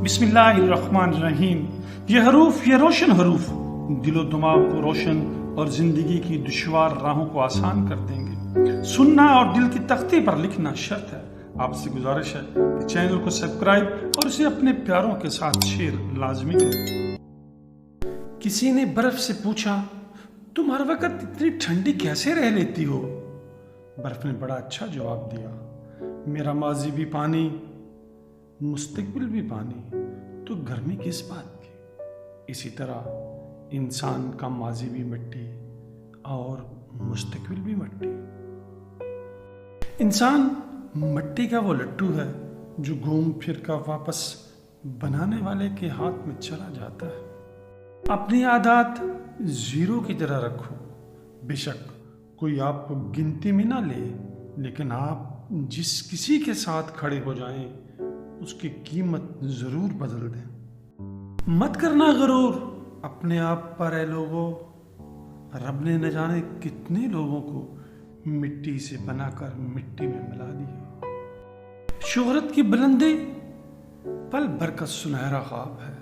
بسم اللہ الرحمن الرحیم۔ یہ حروف، یہ روشن حروف دل و دماغ کو روشن اور زندگی کی دشوار راہوں کو آسان کر دیں گے۔ سننا اور دل کی تختی پر لکھنا شرط ہے۔ آپ سے گزارش ہے کہ چینل کو سبسکرائب اور اسے اپنے پیاروں کے ساتھ شیئر لازمی کریں۔ کسی نے برف سے پوچھا، تم ہر وقت اتنی ٹھنڈی کیسے رہ لیتی ہو؟ برف نے بڑا اچھا جواب دیا، میرا ماضی بھی پانی، مستقبل بھی پانی، تو گرمی کس بات کی؟ اسی طرح انسان کا ماضی بھی مٹی اور مستقبل بھی مٹی۔ انسان مٹی کا وہ لڈو ہے جو گھوم پھر کر واپس بنانے والے کے ہاتھ میں چلا جاتا ہے۔ اپنی عادات زیرو کی طرح رکھو، بے شک کوئی آپ کو گنتی میں نہ لے، لیکن آپ جس کسی کے ساتھ کھڑے ہو جائیں اس کی قیمت ضرور بدل دیں۔ مت کرنا غرور اپنے آپ پر اے لوگو، رب نے نہ جانے کتنے لوگوں کو مٹی سے بنا کر مٹی میں ملا دیا۔ شہرت کی بلندی پل بھر کا سنہرا خواب ہے،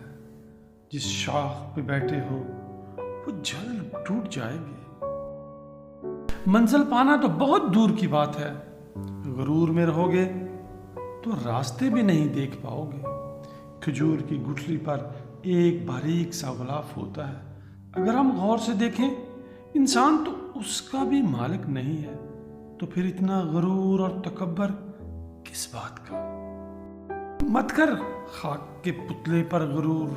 جس شاخ پہ بیٹھے ہو وہ جلد ٹوٹ جائے گی۔ منزل پانا تو بہت دور کی بات ہے، غرور میں رہو گے تو راستے بھی نہیں دیکھ پاؤ گے۔ کھجور کی گٹھلی پر ایک باریک سا غلاف ہوتا ہے، اگر ہم غور سے دیکھیں انسان تو اس کا بھی مالک نہیں ہے، تو پھر اتنا غرور اور تکبر کس بات کا؟ مت کر خاک کے پتلے پر غرور،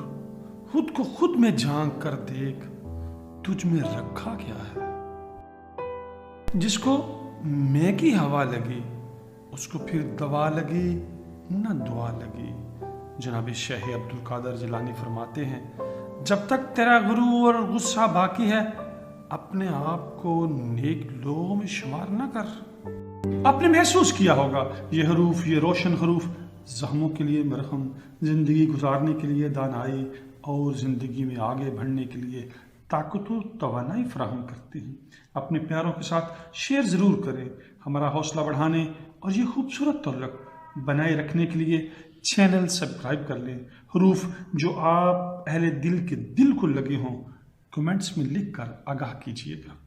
خود کو خود میں جھانک کر دیکھ، تجھ میں رکھا کیا ہے؟ جس کو میں کی ہوا لگی اس کو پھر دوا لگی نہ دعا لگی۔ جناب شیخ عبد القادر جیلانی فرماتے ہیں، جب تک تیرا غرور اور غصہ باقی ہے اپنے آپ کو نیک لوگوں میں شمار نہ کر۔ آپ نے محسوس کیا ہوگا یہ حروف، یہ روشن حروف زخموں کے لیے مرہم، زندگی گزارنے کے لیے دانائی اور زندگی میں آگے بڑھنے کے لیے طاقت و توانائی فراہم کرتے ہیں۔ اپنے پیاروں کے ساتھ شیئر ضرور کریں۔ ہمارا حوصلہ بڑھانے اور یہ خوبصورت تعلق بنائے رکھنے کے لیے چینل سبسکرائب کر لیں۔ حروف جو آپ اہل دل کے دل کو لگے ہوں کمنٹس میں لکھ کر آگاہ کیجیے گا۔